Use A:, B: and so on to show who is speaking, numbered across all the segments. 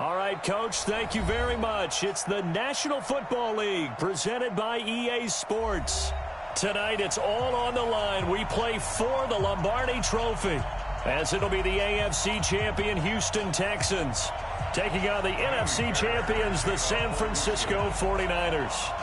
A: All right, Coach, thank you very much. It's the National Football League presented by EA Sports. Tonight, it's all on the line. We play for the Lombardi Trophy, as it'll be the AFC champion Houston Texans taking on the NFC champions, the San Francisco 49ers.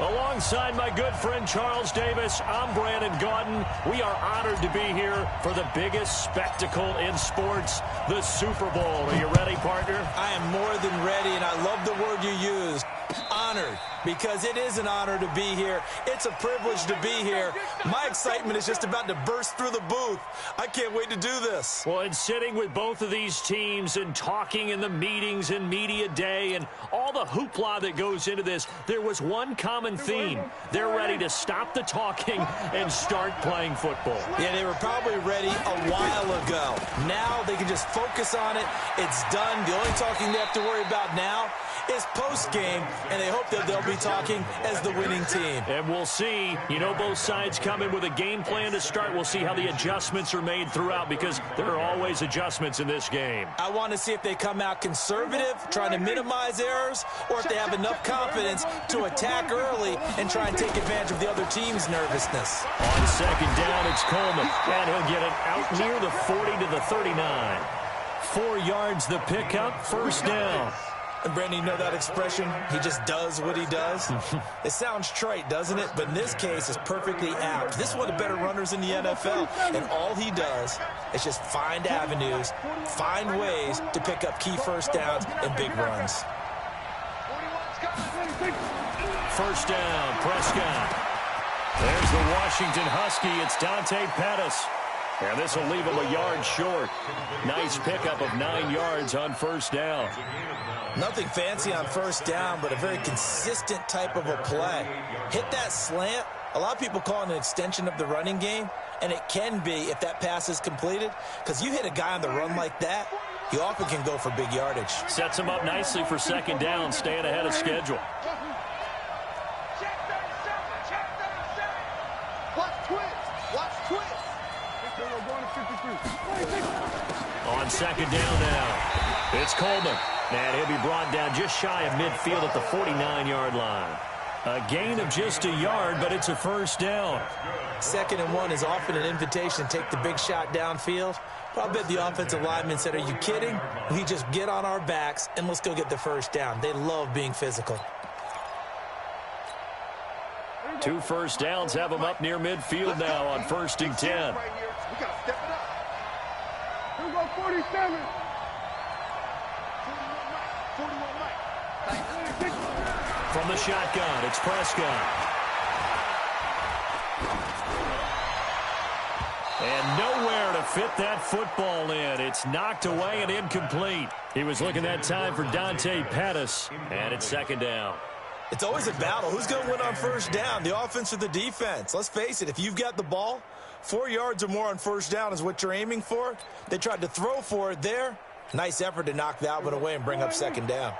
A: Alongside my good friend Charles Davis, I'm Brandon Gaudin. We are honored to be here for the biggest spectacle in sports, the Super Bowl. Are you ready, partner?
B: I am more than ready, and I love the word you used, honored, because it is an honor to be here. It's a privilege to be here. My excitement is just about to burst through the booth. I can't wait to do this.
A: Well, and sitting with both of these teams and talking in the meetings and media day and all the hoopla that goes into this, there was one common theme. They're ready to stop the talking and start playing football.
B: Yeah, they were probably ready a while ago. Now they can just focus on it. It's done. The only talking they have to worry about now is post-game, and they hope that they'll be talking as the winning team.
A: And we'll see. You know, both sides come in with a game plan to start. We'll see how the adjustments are made throughout, because there are always adjustments in this game.
B: I want to see if they come out conservative, trying to minimize errors, or if they have enough confidence to attack early and try and take advantage of the other team's nervousness.
A: On second down, it's Coleman, and he'll get it out near the 40 to the 39. 4 yards the pickup, first down.
B: And Brandon, you know that expression? He just does what he does. It sounds trite, doesn't it? But in this case, it's perfectly apt. This is one of the better runners in the NFL. And all he does is just find avenues, find ways to pick up key first downs and big runs.
A: First down, Prescott. There's the Washington Husky. It's Dante Pettis. And this will leave him a yard short. Nice pickup of 9 yards on first down.
B: Nothing fancy on first down, but a very consistent type of a play. Hit that slant. A lot of people call it an extension of the running game, and it can be if that pass is completed, because you hit a guy on the run like that, you often can go for big yardage.
A: Sets him up nicely for second down, staying ahead of schedule. On second down now, it's Coleman. And he'll be brought down just shy of midfield at the 49-yard line. A gain of just a yard, but it's a first down.
B: 2nd and 1 is often an invitation to take the big shot downfield. But I bet the offensive lineman said, are you kidding? We just get on our backs and let's go get the first down. They love being physical.
A: 2 first downs have them up near midfield now on 1st and 10.
C: We got to step it up. Here we go, 47.
A: From the shotgun, it's Prescott. And nowhere to fit that football in. It's knocked away and incomplete. He was looking that time for Dante Pettis, and it's second down.
B: It's always a battle. Who's going to win on first down, the offense or the defense? Let's face it, if you've got the ball, 4 yards or more on first down is what you're aiming for. They tried to throw for it there. Nice effort to knock that one away and bring up second down.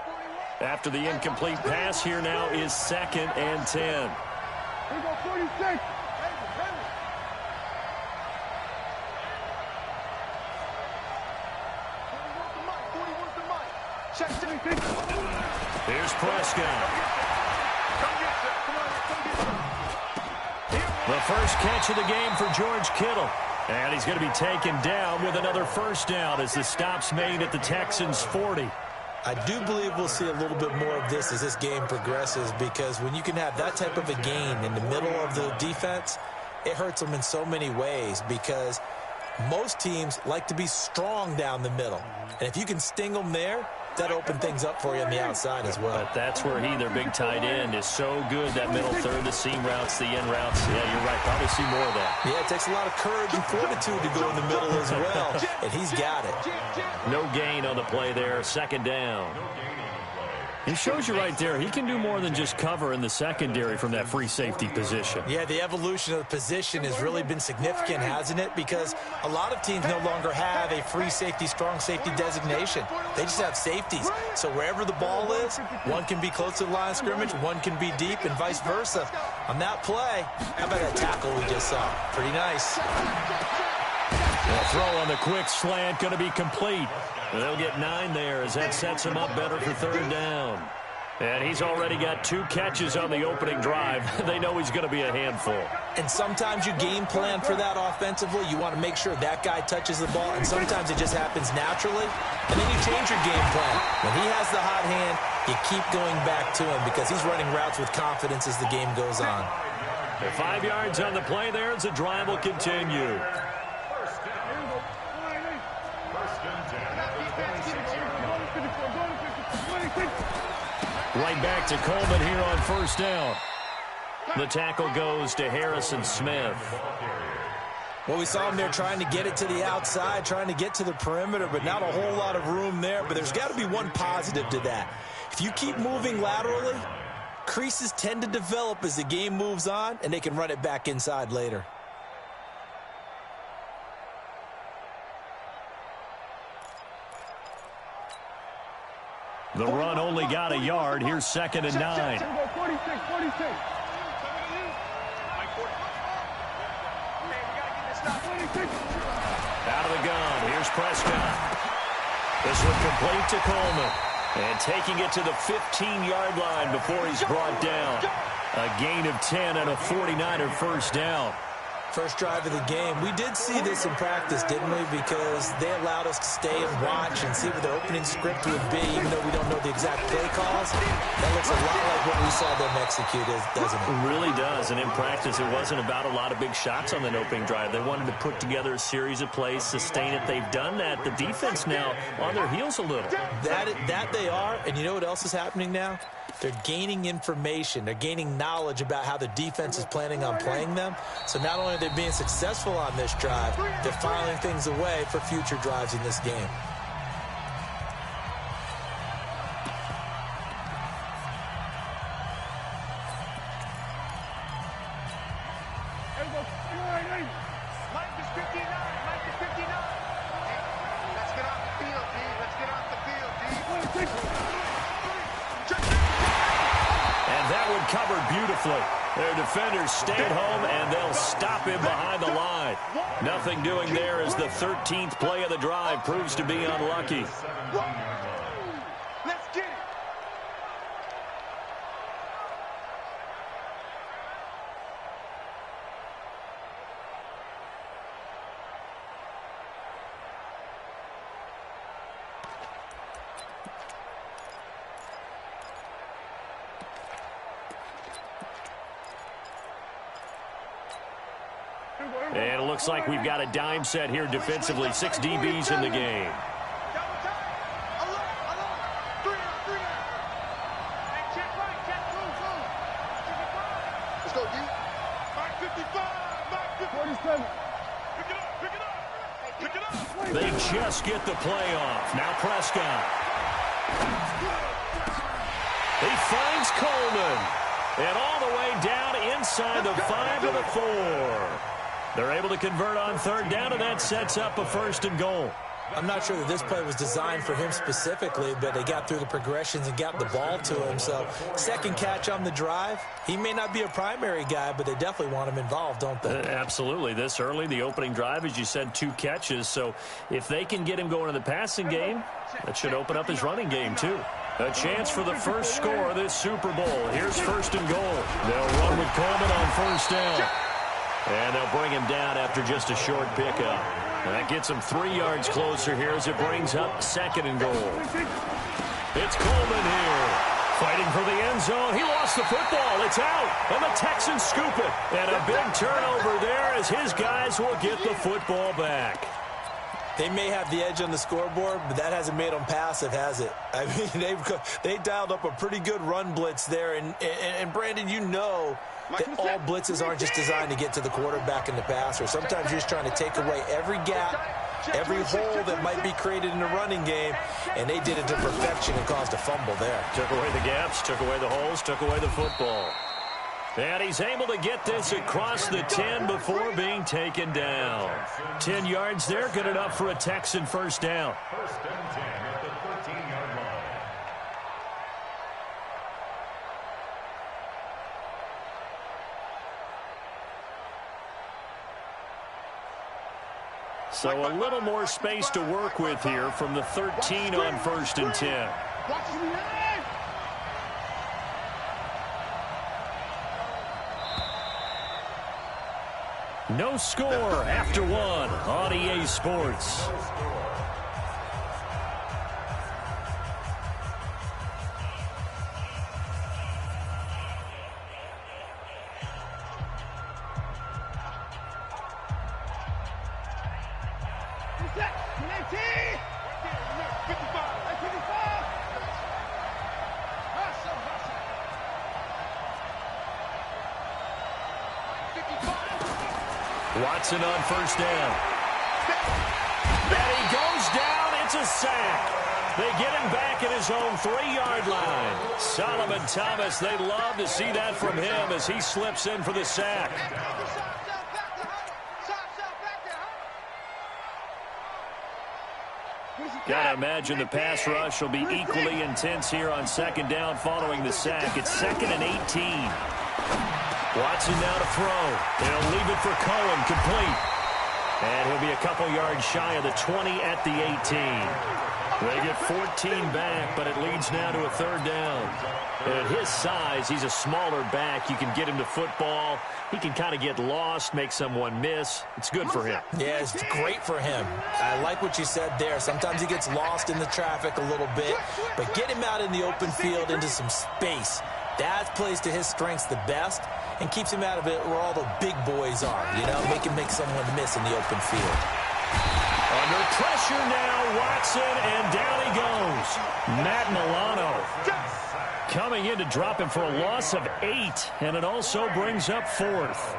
A: After the incomplete pass, here now is 2nd and 10.
C: Here we go, 46.
A: Here's Prescott. The first catch of the game for George Kittle. And he's going to be taken down with another first down as the stop's made at the Texans' 40.
B: I do believe we'll see a little bit more of this as this game progresses, because when you can have that type of a gain in the middle of the defense, it hurts them in so many ways, because most teams like to be strong down the middle. And if you can sting them there, that opened things up for you on the outside as well.
A: But that's where their big tight end, is so good, that middle third, the seam routes, the in routes. Yeah, you're right. Probably see more of that.
B: Yeah, it takes a lot of courage and fortitude to go in the middle as well, and he's got it.
A: No gain on the play there, second down. He shows you right there, he can do more than just cover in the secondary from that free safety position.
B: Yeah, the evolution of the position has really been significant, hasn't it? Because a lot of teams no longer have a free safety, strong safety designation. They just have safeties. So wherever the ball is, one can be close to the line of scrimmage, one can be deep, and vice versa. On that play, how about that tackle we just saw? Pretty nice.
A: The throw on the quick slant going to be complete. And they'll get 9 there as that sets him up better for third down. And he's already got 2 catches on the opening drive. They know he's going to be a handful.
B: And sometimes you game plan for that offensively. You want to make sure that guy touches the ball, and sometimes it just happens naturally. And then you change your game plan. When he has the hot hand, you keep going back to him because he's running routes with confidence as the game goes on.
A: 5 yards on the play there as the drive will continue. Right back to Coleman here on first down. The tackle goes to Harrison Smith.
B: Well, we saw him there trying to get it to the outside, trying to get to the perimeter, but not a whole lot of room there. But there's got to be one positive to that. If you keep moving laterally, creases tend to develop as the game moves on, and they can run it back inside later.
A: The run only got a yard. Here's 2nd and 9.
C: 46.
A: Out of the gun. Here's Prescott. This one complete to Coleman. And taking it to the 15-yard line before he's brought down. A gain of 10 and a 49er first down.
B: First drive of the game. We did see this in practice, didn't we? Because they allowed us to stay and watch and see what the opening script would be, even though we don't know the exact play calls. That looks a lot like what we saw them execute, doesn't it?
A: It really does. And in practice, it wasn't about a lot of big shots on that opening drive. They wanted to put together a series of plays, sustain it. They've done that. The defense now on their heels a little.
B: That they are. And you know what else is happening now? They're gaining information. They're gaining knowledge about how the defense is planning on playing them. So not only are they being successful on this drive, they're filing things away for future drives in this game.
C: Mike is 59. Mike is 59. Hey, let's get off the field, D. Let's get off the field, D.
A: And that one covered beautifully. Their defenders stay at home, and they'll stop him behind the line. Nothing doing there as the 13th play of the drive proves to be unlucky.
C: Let's get it.
A: And it looks like we've got a dime set here defensively. 6 DBs in the game.
C: Let's go, D. Mike 55. Mike 47. Pick it up.
A: They just get the play off. Now Prescott. He finds Coleman. And all the way down inside the 5 to the 4. They're able to convert on third down, and that sets up a 1st and goal.
B: I'm not sure that this play was designed for him specifically, but they got through the progressions and got the ball to him. So, second catch on the drive. He may not be a primary guy, but they definitely want him involved, don't they?
A: Absolutely. This early, the opening drive, as you said, 2 catches. So, if they can get him going in the passing game, that should open up his running game, too. A chance for the first score of this Super Bowl. Here's 1st and goal. They'll run with Coleman on first down. And they'll bring him down after just a short pickup. And that gets him 3 yards closer here as it brings up 2nd and goal. It's Coleman here. Fighting for the end zone. He lost the football. It's out. And the Texans scoop it. And a big turnover there as his guys will get the football back.
B: They may have the edge on the scoreboard, but that hasn't made them passive, has it? I mean, they dialed up a pretty good run blitz there. And Brandon, you know that all blitzes aren't just designed to get to the quarterback and the passer. Sometimes you're just trying to take away every gap, every hole that might be created in the running game, and they did it to perfection and caused a fumble there.
A: Took away the gaps, took away the holes, took away the football. And he's able to get this across the 10 before being taken down. 10 yards there, good enough for a Texan first down.
D: 1st and 10 at the 13-yard line.
A: So a little more space to work with here from the 13 on 1st and 10. No score after one on EA Sports. Watson on 1st down. And he goes down. It's a sack. They get him back at his own 3-yard line. Solomon Thomas, they'd love to see that from him as he slips in for the sack. Gotta imagine the pass rush will be equally intense here on 2nd down following the sack. It's 2nd and 18. Watson now to throw. They'll leave it for Cohen, complete. And he'll be a couple yards shy of the 20 at the 18. They get 14 back, but it leads now to a 3rd down. And at his size, he's a smaller back. You can get him to football. He can kind of get lost, make someone miss. It's good for him.
B: Yeah, it's great for him. I like what you said there. Sometimes he gets lost in the traffic a little bit, but get him out in the open field into some space. That plays to his strengths the best and keeps him out of it where all the big boys are, you know, make someone miss in the open field.
A: Under pressure now, Watson, and down he goes. Matt Milano coming in to drop him for a loss of 8, and it also brings up 4th.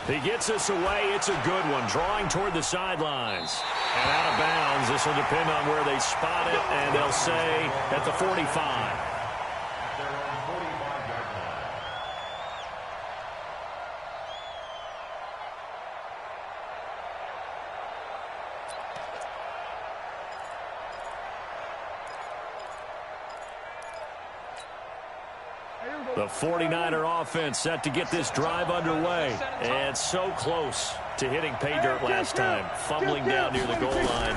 A: He gets us away. It's a good one, drawing toward the sidelines. And out of bounds, this will depend on where they spot it, and they'll say at the 45. The 49er offense set to get this drive underway. And so close to hitting pay dirt last time. Fumbling down near the goal line.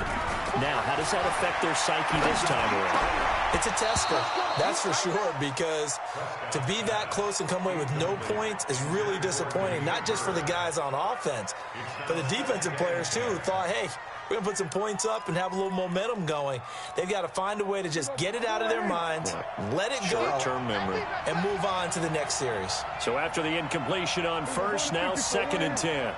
A: Now, how does that affect their psyche this time around?
B: It's a tester, that's for sure, because to be that close and come away with no points is really disappointing, not just for the guys on offense, but the defensive players, too, who thought, hey, we're going to put some points up and have a little momentum going. They've got to find a way to just get it out of their minds, let it go,
A: short-term memory,
B: and move on to the next series.
A: So after the incompletion on 1st, now 2nd and 10.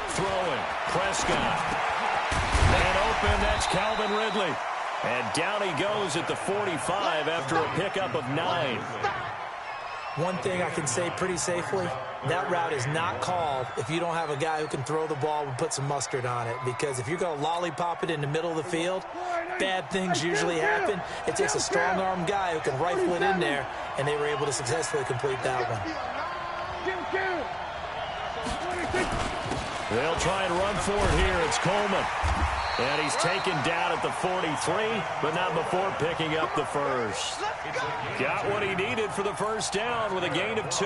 A: Throwing, Prescott. Man open, that's Calvin Ridley. And down he goes at the 45 after a pickup of 9.
B: One thing I can say pretty safely, that route is not called if you don't have a guy who can throw the ball and put some mustard on it. Because if you're going to lollipop it in the middle of the field, bad things usually happen. It takes a strong-arm guy who can rifle it in there, and they were able to successfully complete that one.
A: They'll try and run for it here. It's Coleman. And he's taken down at the 43, but not before picking up the first. Got what he needed for the first down with a gain of 2.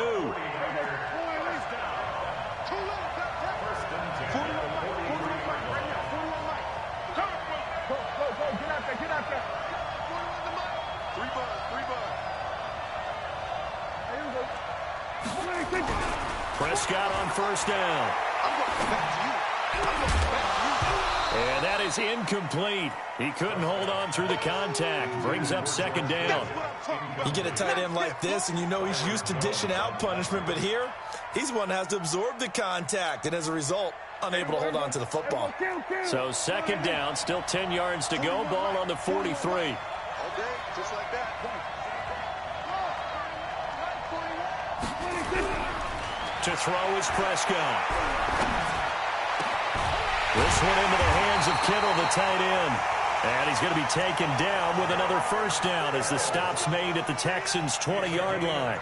A: Prescott on 1st down. And that is incomplete. He couldn't hold on through the contact. Brings up 2nd down.
B: You get a tight end like this, and you know he's used to dishing out punishment, but here, he's one that has to absorb the contact, and as a result, unable to hold on to the football.
A: So 2nd down, still 10 yards to go. Ball on the 43.
C: All day, just like that.
A: To throw is Prescott. This one into the hands of Kittle, the tight end. And he's going to be taken down with another first down as the stop's made at the Texans' 20-yard line.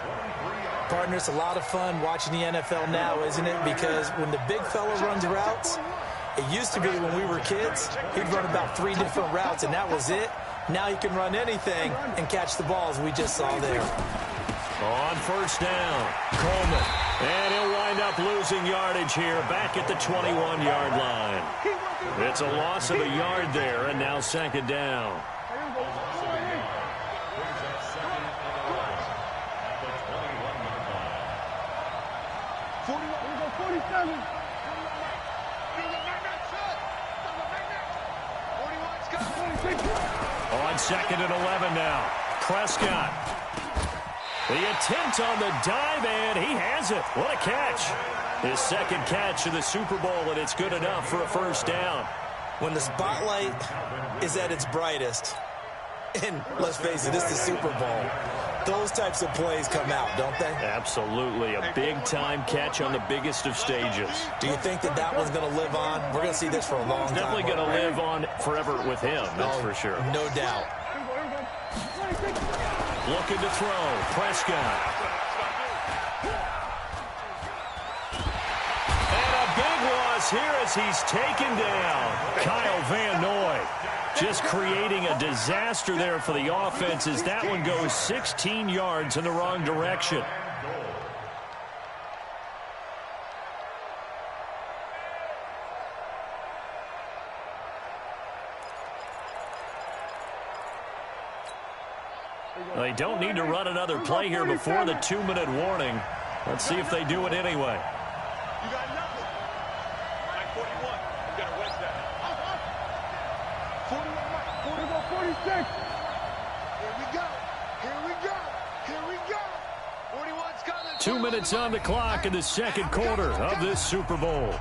B: Partner, it's a lot of fun watching the NFL now, isn't it? Because when the big fella runs routes, it used to be when we were kids, he'd run about 3 different routes, and that was it. Now he can run anything and catch the balls we just saw there.
A: On first down, Coleman. And he'll wind up losing yardage here back at the 21-yard line. It's a loss of a yard there, and now second down. On second and 11 now. Prescott. The attempt on the dive, and he has it. What a catch. His second catch of the Super Bowl, and it's good enough for a first down.
B: When the spotlight is at its brightest, and let's face it, it's the Super Bowl, those types of plays come out, don't they?
A: Absolutely. A big-time catch on the biggest of stages.
B: Do you think that that one's going to live on? We're going to see this for a long time.
A: Definitely going to live on forever with him, that's for sure.
B: No doubt.
A: Looking to throw. Prescott. And a big loss here as he's taken down. Kyle Van Noy just creating a disaster there for the offense as that one goes 16 yards in the wrong direction. They don't need to run another play here before the 2-minute warning. Let's see if they do it anyway.
C: You got nothing. 41. You got to rest that. 41, 46. Here we go. Here we go. Here we go. 41's coming.
A: 2 minutes on the clock in the second quarter of this Super Bowl.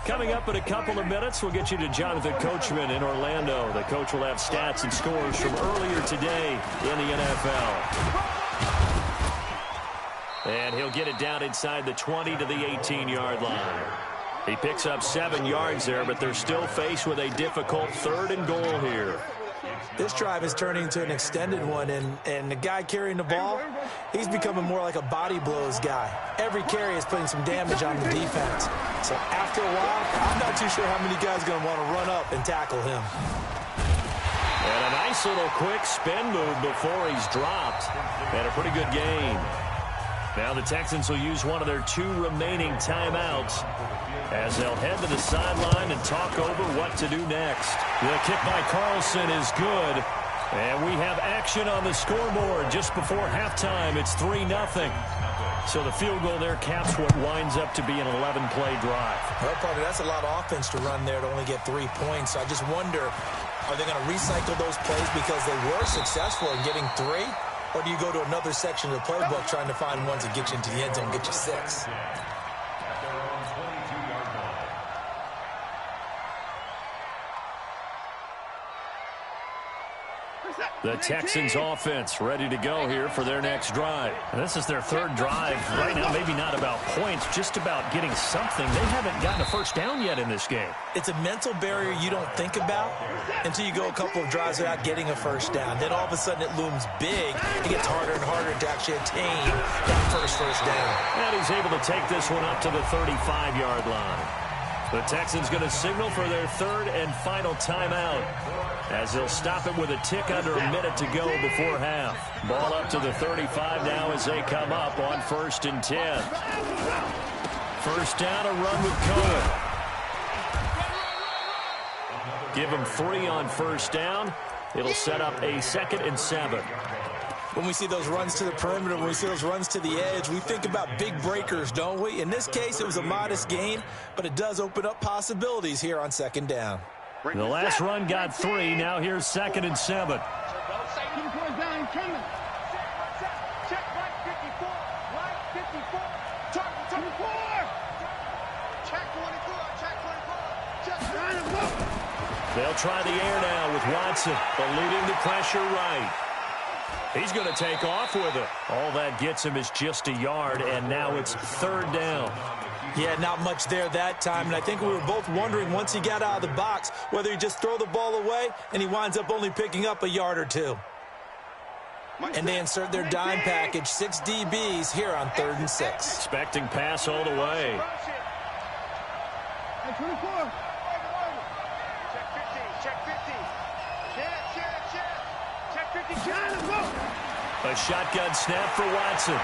A: Coming up in a couple of minutes, we'll get you to Jonathan Coachman in Orlando. The coach will have stats and scores from earlier today in the NFL. And he'll get it down inside the 20 to the 18-yard line. He picks up 7 yards there, but they're still faced with a difficult 3rd and goal here.
B: This drive is turning into an extended one, and the guy carrying the ball, he's becoming more like a body blows guy. Every carry is putting some damage on the defense. So after a while, I'm not too sure how many guys are going to want to run up and tackle him.
A: And a nice little quick spin move before he's dropped. And a pretty good game. Now the Texans will use one of their 2 remaining timeouts as they'll head to the sideline and talk over what to do next. The kick by Carlson is good. And we have action on the scoreboard just before halftime. It's 3-0. So the field goal there caps what winds up to be an 11-play drive.
B: Well, partner, that's a lot of offense to run there to only get 3 points. I just wonder, are they going to recycle those plays because they were successful in getting 3? Or do you go to another section of the playbook trying to find ones that get you into the end zone and get you 6?
A: The Texans offense ready to go here for their next drive. And this is their 3rd drive. Right now, maybe not about points, just about getting something. They haven't gotten a first down yet in this game.
B: It's a mental barrier you don't think about until you go a couple of drives without getting a first down. Then all of a sudden it looms big. It gets harder and harder to actually attain that first down.
A: And he's able to take this one up to the 35-yard line. The Texans going to signal for their 3rd and final timeout, as they'll stop it with a tick under a minute to go before half. Ball up to the 35 now as they come up on 1st and 10. First down, a run with Cohen. Give him 3 on first down. It'll set up a 2nd and 7.
B: When we see those runs to the perimeter, when we see those runs to the edge, we think about big breakers, don't we? In this case, it was a modest gain, but it does open up possibilities here on 2nd down.
A: The last run got 3. Now here's 2nd and 7. They'll try the air now with Watson, eluding the pressure right. He's going to take off with it. All that gets him is just a yard, and now it's 3rd down.
B: Yeah, not much there that time, and I think we were both wondering once he got out of the box whether he'd just throw the ball away, and he winds up only picking up a yard or two. And they insert their dime package, 6 DBs here on 3rd and 6.
A: Expecting pass all the way.
C: Check 24. Check 50. Check 50. Check 50.
A: A shotgun snap for Watson.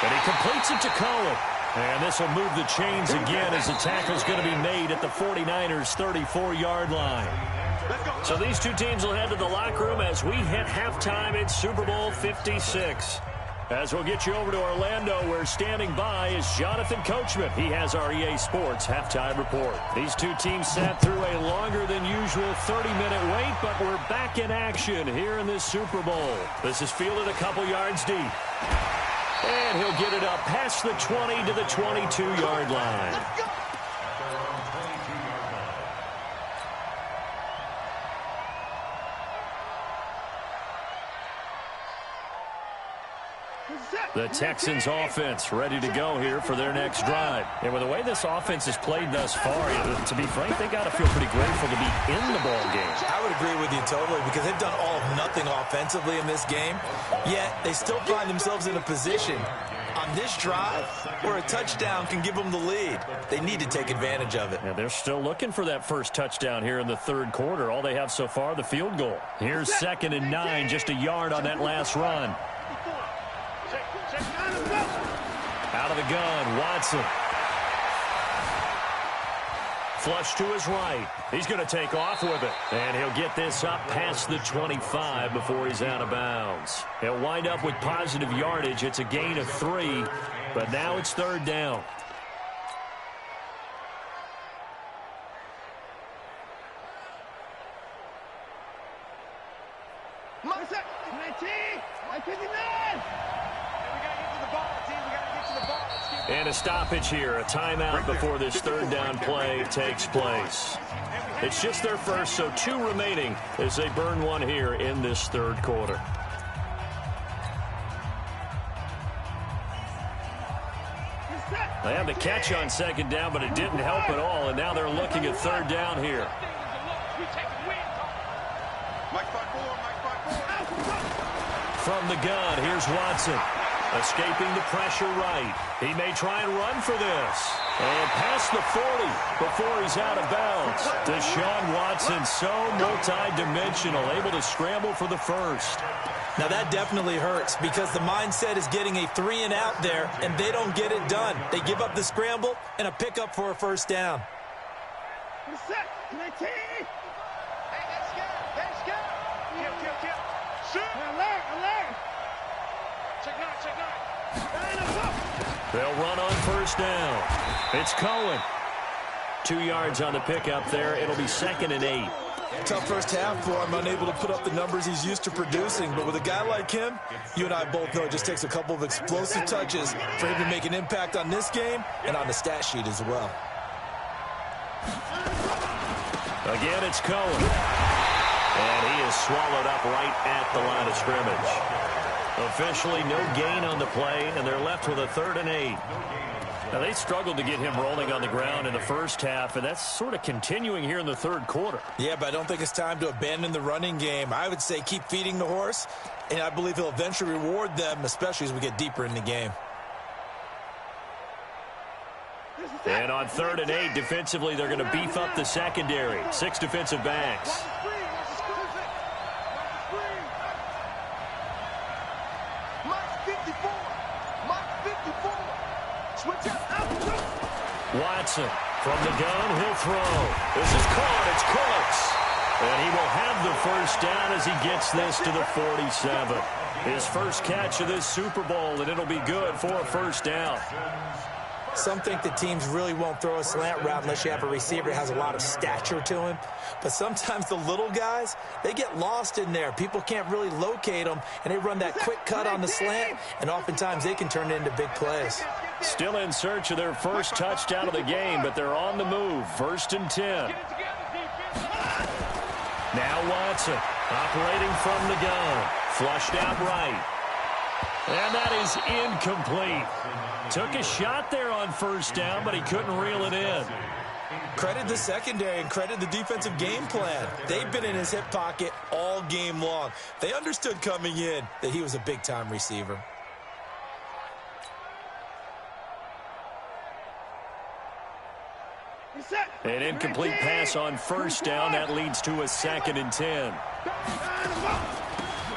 A: And he completes it to Cohen. And this will move the chains again as the tackle's going to be made at the 49ers' 34-yard line. So these two teams will head to the locker room as we hit halftime in Super Bowl 56. As we'll get you over to Orlando, where standing by is Jonathan Coachman. He has our EA Sports halftime report. These two teams sat through a longer than usual 30-minute wait, but we're back in action here in this Super Bowl. This is fielded a couple yards deep. And he'll get it up past the 20 to the 22-yard line. The Texans offense ready to go here for their next drive. And with the way this offense has played thus far, to be frank, they got to feel pretty grateful to be in the ball game.
B: I would agree with you totally because they've done all of nothing offensively in this game, yet they still find themselves in a position on this drive where a touchdown can give them the lead. They need to take advantage of it.
A: Yeah, they're still looking for that first touchdown here in the third quarter. All they have so far, the field goal. Here's 2nd and 9, just a yard on that last run. Out of the gun, Watson. Flush to his right. He's going to take off with it. And he'll get this up past the 25 before he's out of bounds. He'll wind up with positive yardage. It's a gain of 3, but now it's 3rd down. And a stoppage here, a timeout before this 3rd down play takes place. It's just their first, so 2 remaining as they burn 1 here in this 3rd quarter. They had the catch on 2nd down, but it didn't help at all, and now they're looking at 3rd down here. From the gun, here's Watson. Escaping the pressure right. He may try and run for this. And past the 40 before he's out of bounds. Deshaun Watson, so multi-dimensional, able to scramble for the first.
B: Now that definitely hurts because the mindset is getting a 3 and out there, and they don't get it done. They give up the scramble and a pickup for a first down.
A: They'll run on first down. It's Cohen. 2 yards on the pickup there. It'll be 2nd and 8.
B: Tough first half for him, unable to put up the numbers he's used to producing. But with a guy like him, you and I both know it just takes a couple of explosive touches for him to make an impact on this game and on the stat sheet as well.
A: Again, it's Cohen. And he is swallowed up right at the line of scrimmage. Officially no gain on the play, and they're left with a 3rd and 8. Now, they struggled to get him rolling on the ground in the first half, and that's sort of continuing here in the 3rd quarter.
B: Yeah, but I don't think it's time to abandon the running game. I would say keep feeding the horse, and I believe he'll eventually reward them, especially as we get deeper in the game.
A: And on 3rd and 8, defensively, they're going to beef up the secondary. 6 defensive backs. Watson from the gun, he'll throw. This is caught, it's close. And he will have the first down as he gets this to the 47. His first catch of this Super Bowl, and it'll be good for a first down.
B: Some think that teams really won't throw a slant route unless you have a receiver that has a lot of stature to him. But sometimes the little guys, they get lost in there. People can't really locate them, and they run that quick cut on the slant, and oftentimes they can turn it into big plays.
A: Still in search of their first touchdown of the game, but they're on the move. 1st and 10. Now Watson operating from the gun. Flushed out right. And that is incomplete. Took a shot there on first down, but he couldn't reel it in.
B: Credit the secondary and credit the defensive game plan. They've been in his hip pocket all game long. They understood coming in that he was a big-time receiver.
A: An incomplete pass on first down. That leads to a 2nd and 10.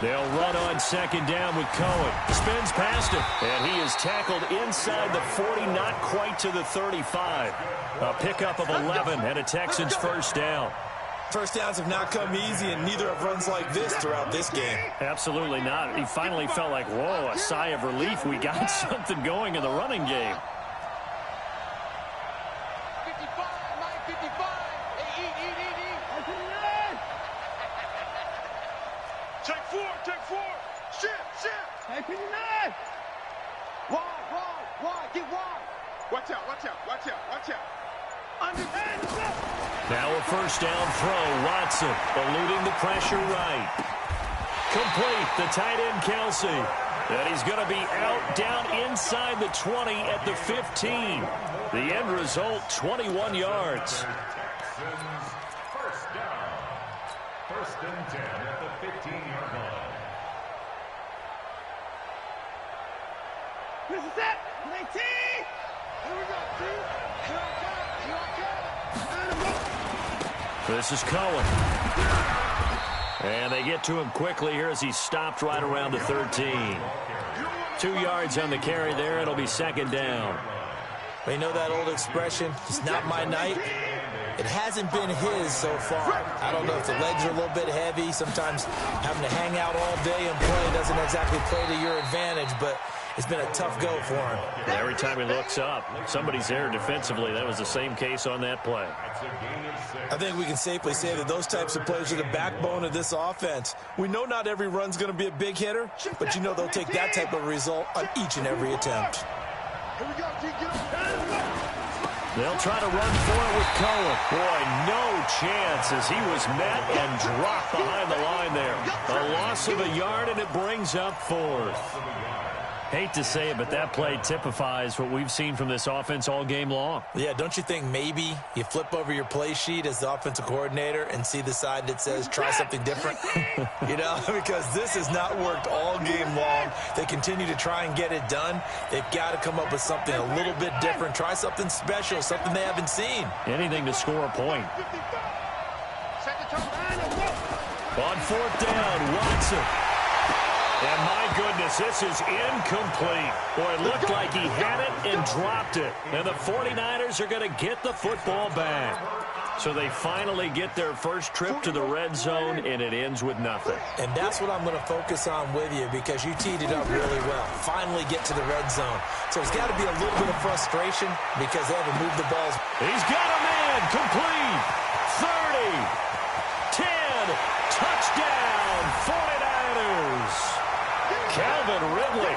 A: They'll run on 2nd down with Cohen. Spins past him, and he is tackled inside the 40, not quite to the 35. A pickup of 11 and a Texans first down.
B: First downs have not come easy, and neither have runs like this throughout this game.
A: Absolutely not. He finally felt like, whoa, a sigh of relief. We got something going in the running game.
C: Take four. Shift. Hey, 59. Wide. Get wide. Watch out. Underhand.
A: Now a first down throw. Watson eluding the pressure right. Complete. The tight end, Kelsey. And he's going to be out down inside the 20 at the 15. The end result, 21 yards.
D: First down. 1st and 10 at the 15-yard line.
C: This is it. 19. Here we go, T.
A: This is Cohen. And they get to him quickly here as he stopped right around the 13. 2 yards on the carry there. It'll be 2nd down.
B: You know that old expression, it's not my night? It hasn't been his so far. I don't know if the legs are a little bit heavy. Sometimes having to hang out all day and play doesn't exactly play to your advantage, but it's been a tough go for him.
A: Every time he looks up, somebody's there defensively. That was the same case on that play.
B: I think we can safely say that those types of plays are the backbone of this offense. We know not every run's going to be a big hitter, but you know they'll take that type of result on each and every attempt.
C: Here we go, T.
A: They'll try to run for it with Cohen. Boy, no chance as he was met and dropped behind the line there. A loss of a yard, and it brings up 4th. Hate to say it, but that play typifies what we've seen from this offense all game long.
B: Yeah, don't you think maybe you flip over your play sheet as the offensive coordinator and see the side that says try something different? You know, because this has not worked all game long. They continue to try and get it done. They've got to come up with something a little bit different. Try something special, something they haven't seen.
A: Anything to score a point. On 4th down, Watson. And my goodness, this is incomplete. Boy, it looked like he had it and dropped it. And the 49ers are going to get the football back. So they finally get their first trip to the red zone, and it ends with nothing.
B: And that's what I'm going to focus on with you, because you teed it up really well. Finally get to the red zone. So there's got to be a little bit of frustration because they haven't moved the balls.
A: He's got a man. Complete. 30. 10. Touchdown. 49ers. Calvin Ridley,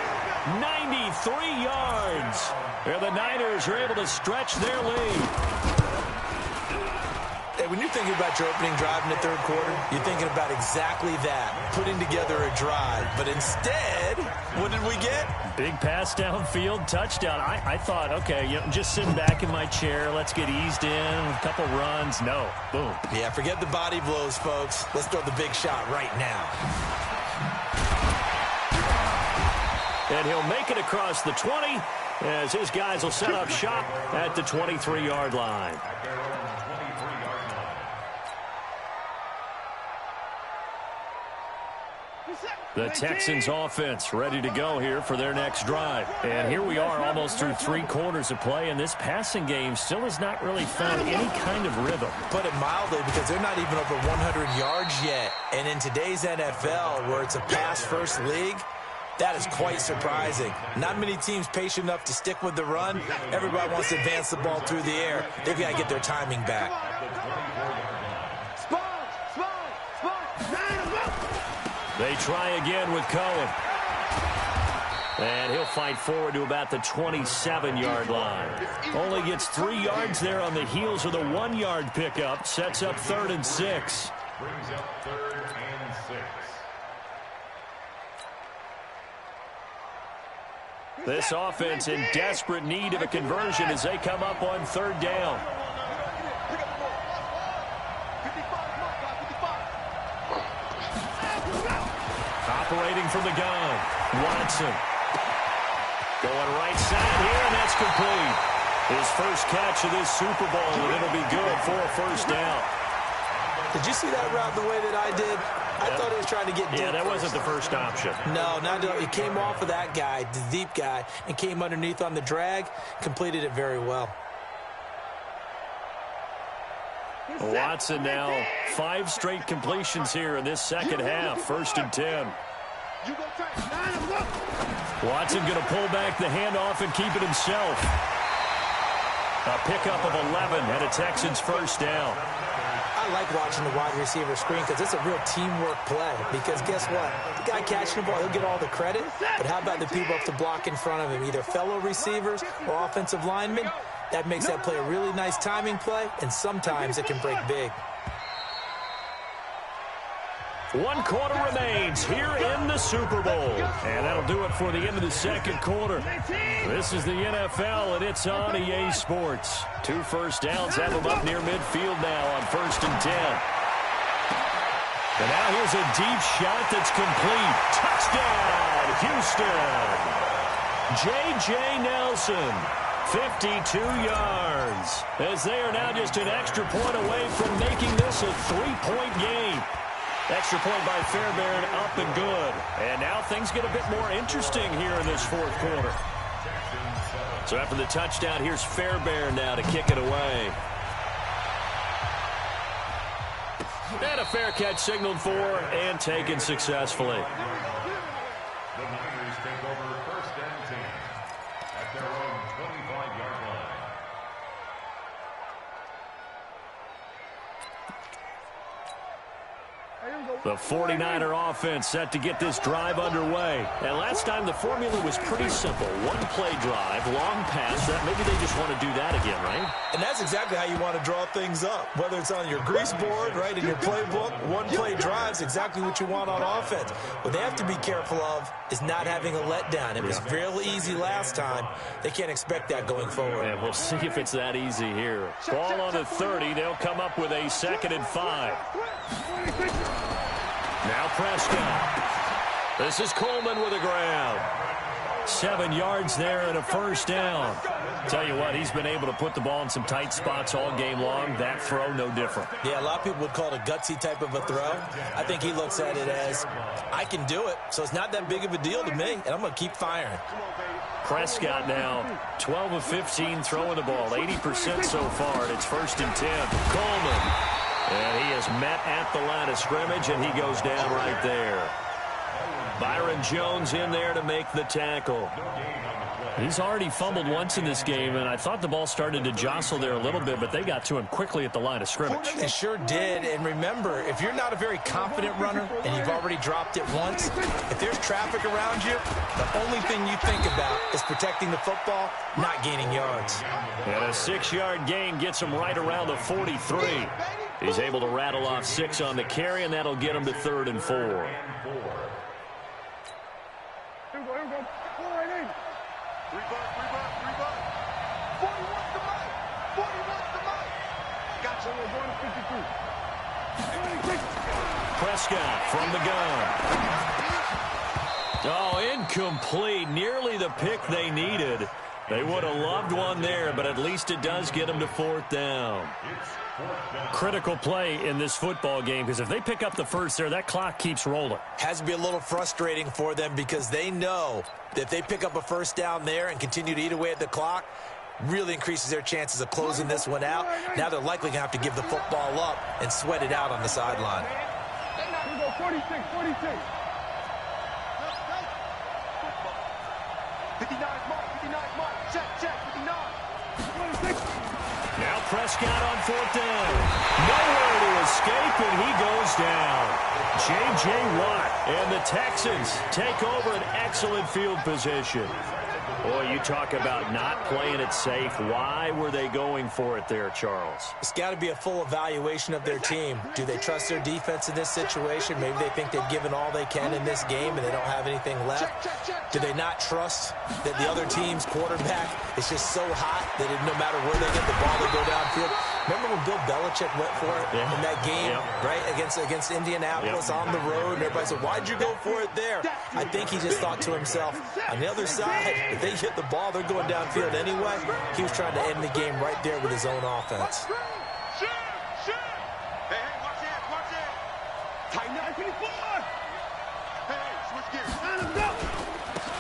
A: 93 yards. And the Niners are able to stretch their lead.
B: Hey, when you're thinking about your opening drive in the 3rd quarter, you're thinking about exactly that, putting together a drive. But instead, what did we get?
A: Big pass downfield, touchdown. I thought, okay, just sitting back in my chair, let's get eased in, a couple runs. No, boom.
B: Yeah, forget the body blows, folks. Let's throw the big shot right now.
A: And he'll make it across the 20 as his guys will set up shop at the 23-yard line. The Texans offense ready to go here for their next drive. And here we are almost through 3 quarters of play, and this passing game still has not really found any kind of rhythm.
B: Put it mildly, because they're not even over 100 yards yet. And in today's NFL, where it's a pass-first league, that is quite surprising. Not many teams patient enough to stick with the run. Everybody wants to advance the ball through the air. They've got to get their timing back.
A: They try again with Cohen. And he'll fight forward to about the 27-yard line. Only gets 3 yards there on the heels of the 1-yard pickup. Sets up 3rd and 6.
D: Brings up 3rd and 6.
A: This offense in desperate need of a conversion as they come up on third down. Operating from the gun, Watson. Going right side here, and that's complete. His first catch of this Super Bowl, and it'll be good for a first down.
B: Did you see that route the way that I did? I thought he was trying to get deep.
A: Yeah, that wasn't the first option.
B: No, not at all. It came off of that guy, the deep guy, and came underneath on the drag, completed it very well.
A: Watson now 5 straight completions here in this second half. 1st and 10. Watson going to pull back the handoff and keep it himself. A pickup of 11 and a Texans first down.
B: I like watching the wide receiver screen because it's a real teamwork play. Because guess what? The guy catching the ball, he'll get all the credit. But how about the people up to block in front of him, either fellow receivers or offensive linemen? That makes that play a really nice timing play, and sometimes it can break big.
A: 1 quarter remains here in the Super Bowl. And that'll do it for the end of the second quarter. This is the NFL, and it's on EA Sports. 2 first downs have them up near midfield now on 1st and 10. And now here's a deep shot that's complete. Touchdown, Houston. J.J. Nelson, 52 yards. As they are now just an extra point away from making this a 3-point game. Extra point by Fairbairn, up and good. And now things get a bit more interesting here in this 4th quarter. So after the touchdown, here's Fairbairn now to kick it away. And a fair catch signaled for and taken successfully.
D: The Niners take over 1st and 10 at their own 25-yard line.
A: The 49er offense set to get this drive underway. And last time the formula was pretty simple. 1-play drive, long pass. That maybe they just want to do that again, right?
B: And that's exactly how you want to draw things up. Whether it's on your grease board, right, in your playbook, 1-play drive's exactly what you want on offense. What they have to be careful of is not having a letdown. It was real easy last time. They can't expect that going forward.
A: And we'll see if it's that easy here. Ball on the 30. They'll come up with a 2nd and 5. Now Prescott. This is Coleman with a grab. 7 yards there and a first down. Tell you what, he's been able to put the ball in some tight spots all game long. That throw, no different.
B: Yeah, a lot of people would call it a gutsy type of a throw. I think he looks at it as, I can do it, so it's not that big of a deal to me, and I'm going to keep firing.
A: Prescott now 12 of 15 throwing the ball, 80% so far, and it's 1st and 10. Coleman. And he is met at the line of scrimmage, and he goes down right there. Byron Jones in there to make the tackle. He's already fumbled once in this game, and I thought the ball started to jostle there a little bit, but they got to him quickly at the line of scrimmage.
B: They sure did, and remember, if you're not a very confident runner and you've already dropped it once, if there's traffic around you, the only thing you think about is protecting the football, not gaining yards.
A: And a 6-yard gain gets him right around the 43. He's able to rattle off 6 on the carry, and that'll get him to 3rd and 4.
C: Here we go. Go right in. Rebuff. 40 wants the mic. 40 wants the mic. Gotcha. We're going to 52.
A: Prescott from the gun. Oh, incomplete. Nearly the pick they needed. They would have loved one there, but at least it does get them to 4th down. Critical play in this football game, because if they pick up the first there, that clock keeps rolling.
B: Has to be a little frustrating for them because they know that if they pick up a first down there and continue to eat away at the clock, really increases their chances of closing this one out. Now they're likely going to have to give the football up and sweat it out on the sideline.
C: Here we go. 46. 59 mark. Check. 59. 26.
A: Now Prescott on 4th down. Nowhere to escape, and he goes down. J.J. Watt and the Texans take over an excellent field position. Boy, you talk about not playing it safe. Why were they going for it there, Charles?
B: It's got to be a full evaluation of their team. Do they trust their defense in this situation? Maybe they think they've given all they can in this game and they don't have anything left. Do they not trust that the other team's quarterback is just so hot that no matter where they get the ball, they go downfield? Remember when Bill Belichick went for it in that game, right, against Indianapolis on the road? And everybody said, why'd you go for it there? I think he just thought to himself, on the other side, if they hit the ball, they're going downfield anyway. He was trying to end the game right there with his own offense.
C: Hey, watch it. Tighten up. Hey, switch gears.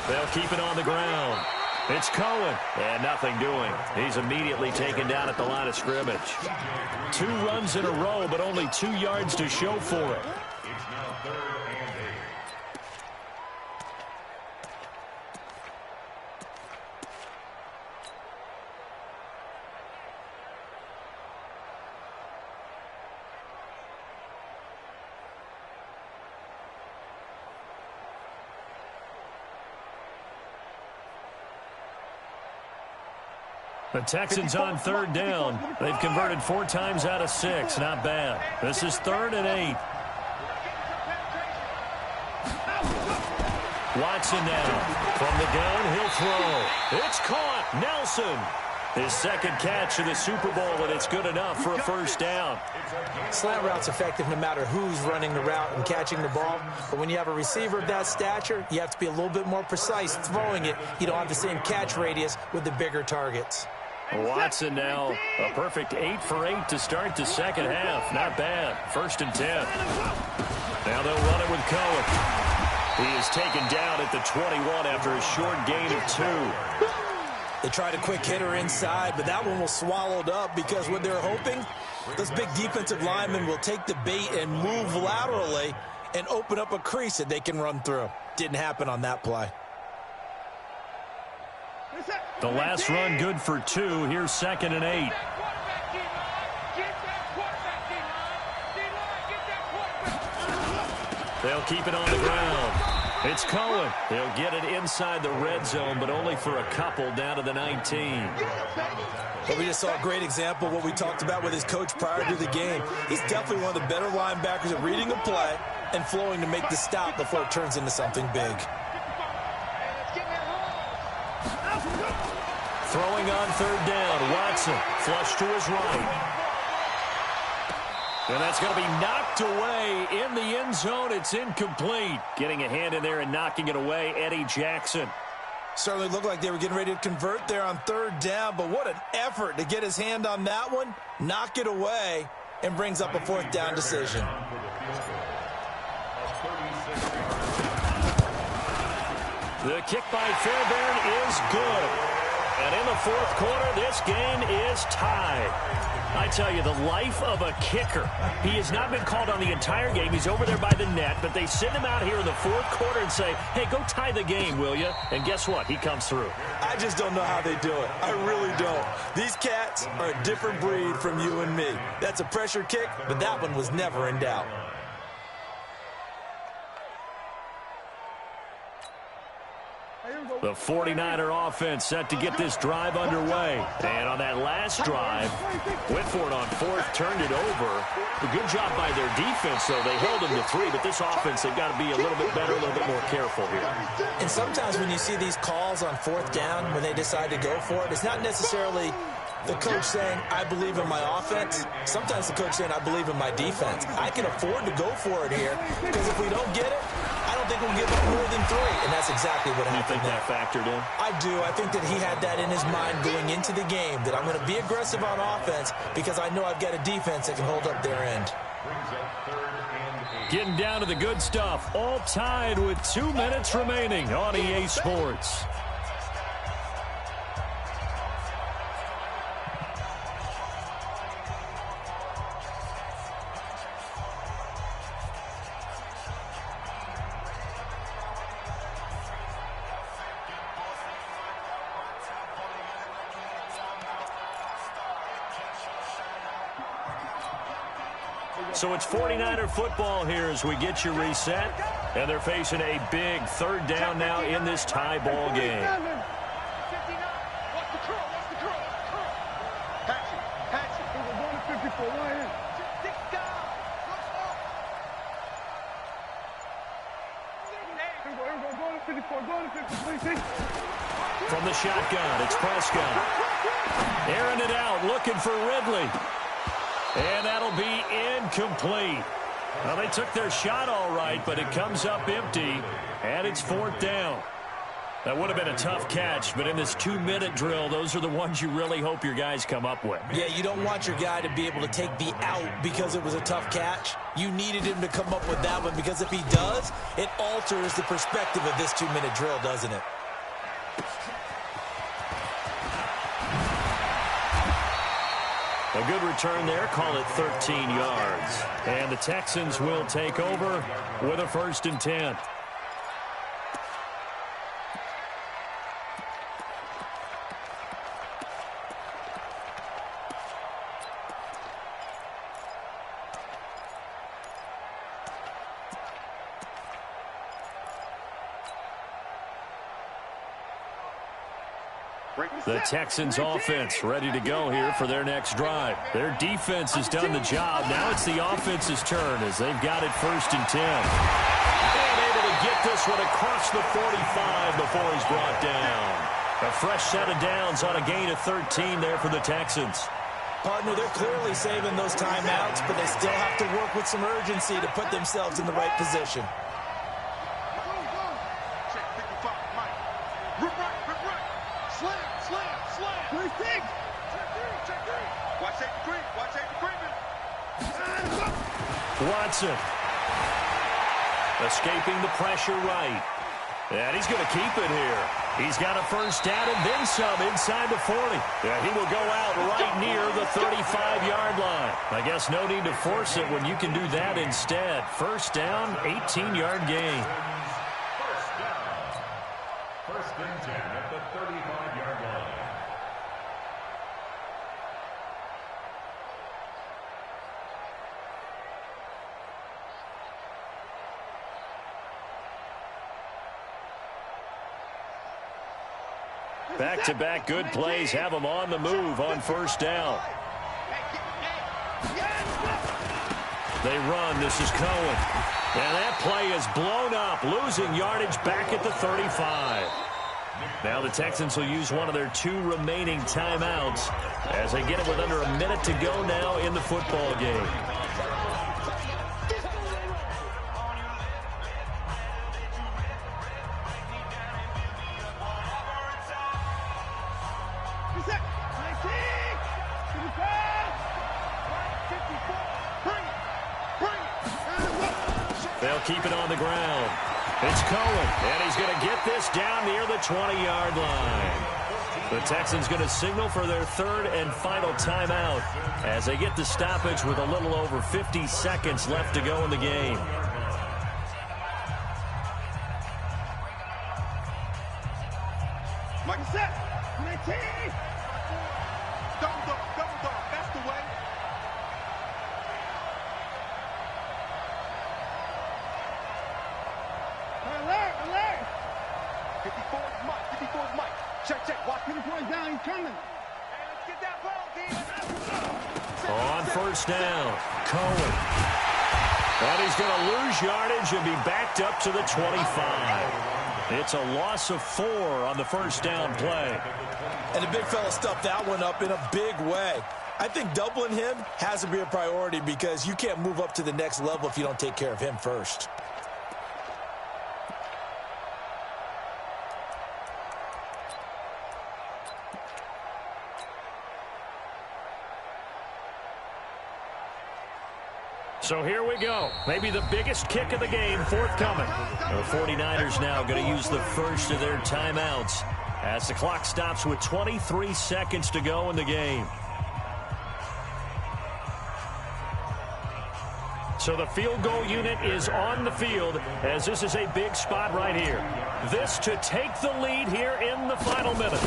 A: They'll keep it on the ground. It's Cohen, and nothing doing. He's immediately taken down at the line of scrimmage. 2 runs in a row, but only 2 yards to show for it.
D: It's now 3rd and 8.
A: The Texans on 3rd down. They've converted 4 times out of 6. Not bad. This is 3rd and 8. Watson now. From the gun, he'll throw. It's caught. Nelson. His 2nd catch of the Super Bowl, and it's good enough for a 1st down.
B: Slant route's effective no matter who's running the route and catching the ball. But when you have a receiver of that stature, you have to be a little bit more precise throwing it. You don't have the same catch radius with the bigger targets.
A: Watson now, a perfect 8 for 8 to start the 2nd half. Not bad. 1st and 10. Now they'll run it with Cohen. He is taken down at the 21 after a short gain of 2.
B: They tried a quick hitter inside, but that one was swallowed up because what they're hoping, those big defensive linemen will take the bait and move laterally and open up a crease that they can run through. Didn't happen on that play.
A: The last run good for 2. Here's 2nd and 8. They'll keep it on the ground. It's Cohen. He'll get it inside the red zone, but only for a couple down to the 19.
B: Well, we just saw a great example of what we talked about with his coach prior to the game. He's definitely one of the better linebackers at reading a play and flowing to make the stop before it turns into something big.
A: Throwing on 3rd down, Watson, flush to his right. And that's going to be knocked away in the end zone. It's incomplete. Getting a hand in there and knocking it away, Eddie Jackson.
B: Certainly looked like they were getting ready to convert there on 3rd down, but what an effort to get his hand on that one, knock it away, and brings up a 4th down decision.
A: The kick by Fairbairn is good. And in the 4th quarter, this game is tied. I tell you, the life of a kicker. He has not been called on the entire game. He's over there by the net, but they send him out here in the 4th quarter and say, hey, go tie the game, will you? And guess what? He comes through.
B: I just don't know how they do it. I really don't. These cats are a different breed from you and me. That's a pressure kick, but that one was never in doubt.
A: The 49er offense set to get this drive underway. And on that last drive, went for it on 4th, turned it over. A good job by their defense, though. They held them to 3, but this offense, they've got to be a little bit better, a little bit more careful here.
B: And sometimes when you see these calls on 4th down, when they decide to go for it, it's not necessarily the coach saying, I believe in my offense. Sometimes the coach saying, I believe in my defense. I can afford to go for it here because if we don't get it, I don't think we'll give up more than 3. And that's exactly what happened.
A: You think that factored in?
B: I do. I think that he had that in his mind going into the game, that I'm going to be aggressive on offense because I know I've got a defense that can hold up their end.
A: Getting down to the good stuff. All tied with 2 minutes remaining on EA Sports. So it's 49er football here as we get you reset. And they're facing a big 3rd down now in this tie ball game. From the shotgun, it's Prescott. Airing it out, looking for Ridley. And that'll be incomplete. Well, they took their shot all right, but it comes up empty, and it's 4th down. That would have been a tough catch, but in this 2-minute drill, those are the ones you really hope your guys come up with.
B: Yeah, you don't want your guy to be able to take the out because it was a tough catch. You needed him to come up with that one because if he does, it alters the perspective of this 2-minute drill, doesn't it?
A: A good return there, call it 13 yards. And the Texans will take over with a 1st and 10. The Texans offense ready to go here for their next drive. Their defense has done the job. Now it's the offense's turn as they've got it 1st and 10. And able to get this one across the 45 before he's brought down. A fresh set of downs on a gain of 13 there for the Texans.
B: Partner, they're clearly saving those timeouts, but they still have to work with some urgency to put themselves in the right position.
A: Watson escaping the pressure right. And he's going to keep it here. He's got a 1st down and then some inside the 40. Yeah, he will go out right near the 35-yard line. I guess no need to force it when you can do that instead. 1st down, 18-yard gain.
D: 1st and 10 at the 35-yard line.
A: Back-to-back good plays have them on the move on 1st down. They run. This is Cohen. And that play is blown up, losing yardage back at the 35. Now the Texans will use one of their 2 remaining timeouts as they get it with under a minute to go now in the football game. They'll keep it on the ground. It's Cohen, and he's going to get this down near the 20-yard line. The Texans going to signal for their 3rd and final timeout as they get the stoppage with a little over 50 seconds left to go in the game.
C: Mike set. Double dog. That's the way. Alert. 54 is Mike. Check. Watch him going down. He's coming. Hey, let's get that ball, D.
A: On 1st down, Cohen. And he's going to lose yardage and be backed up to the 25. It's a loss of 4 on the 1st down play.
B: And the big fella stuffed that one up in a big way. I think doubling him has to be a priority because you can't move up to the next level if you don't take care of him first.
A: So here we go. Maybe the biggest kick of the game forthcoming. The 49ers now going to use the first of their timeouts as the clock stops with 23 seconds to go in the game. So the field goal unit is on the field as this is a big spot right here. This to take the lead here in the final minute.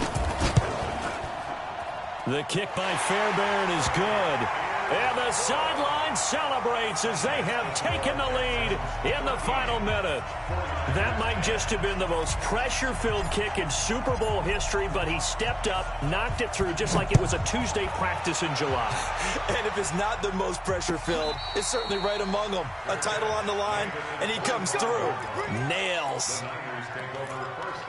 A: The kick by Fairbairn is good. And the sideline celebrates as they have taken the lead in the final minute. That might just have been the most pressure-filled kick in Super Bowl history, but he stepped up, knocked it through just like it was a Tuesday practice in July.
B: And if it's not the most pressure-filled, it's certainly right among them. A title on the line, and he comes through. Nails.
D: Niners take over 1st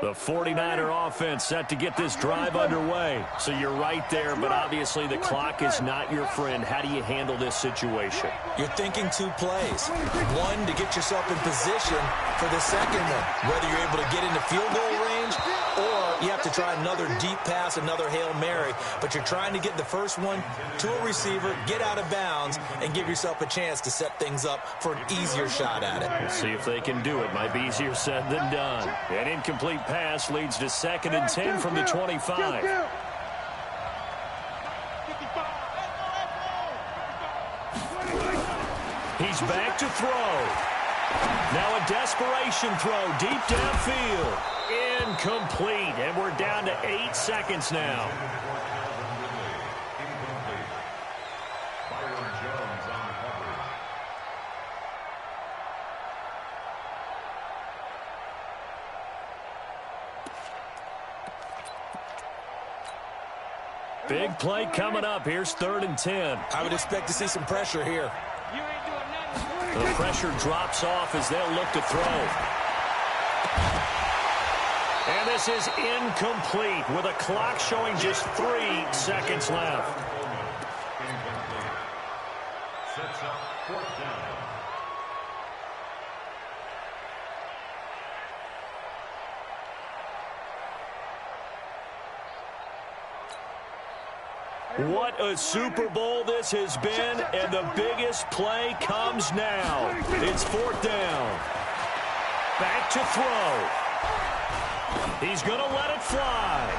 A: The 49er offense set to get this drive underway. So you're right there, but obviously the clock is not your friend. How do you handle this situation?
B: You're thinking 2 plays. One, to get yourself in position for the second one, whether you're able to get into field goal range or you have to try another deep pass, another Hail Mary. But you're trying to get the first one to a receiver, get out of bounds, and give yourself a chance to set things up for an easier shot at it.
A: We'll see if they can do it. Might be easier said than done. An incomplete pass leads to 2nd and 10 from the 25. He's back to throw. Now a desperation throw deep downfield. Incomplete, and we're down to 8 seconds now. Big play coming up. Here's 3rd and 10.
B: I would expect to see some pressure here.
A: The pressure drops off as they'll look to throw. And this is incomplete with a clock showing just 3 seconds left.
D: Sets up 4th down.
A: What a Super Bowl this has been, and the biggest play comes now. It's 4th down. Back to throw. He's going to let it fly.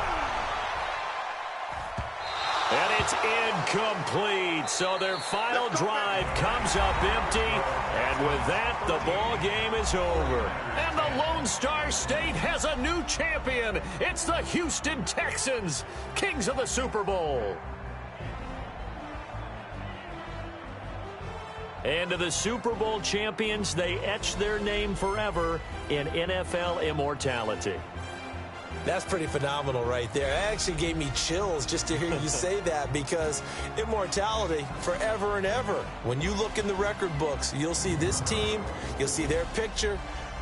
A: And it's incomplete. So their final drive comes up empty. And with that, the ball game is over. And the Lone Star State has a new champion. It's the Houston Texans, kings of the Super Bowl. And to the Super Bowl champions, they etch their name forever in NFL immortality.
B: That's pretty phenomenal right there. It actually gave me chills just to hear you say that, because immortality forever and ever. When you look in the record books, you'll see this team, you'll see their picture,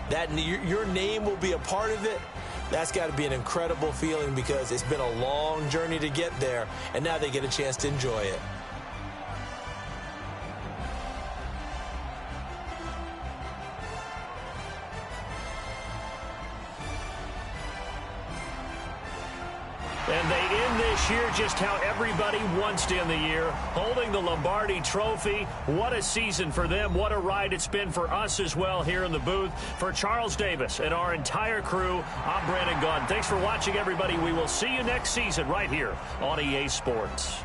B: that your name will be a part of it. That's got to be an incredible feeling, because it's been a long journey to get there, and now they get a chance to enjoy it.
A: And they end this year just how everybody wants to end the year, holding the Lombardi Trophy. What a season for them. What a ride it's been for us as well here in the booth. For Charles Davis and our entire crew, I'm Brandon Gaudin. Thanks for watching, everybody. We will see you next season right here on EA Sports.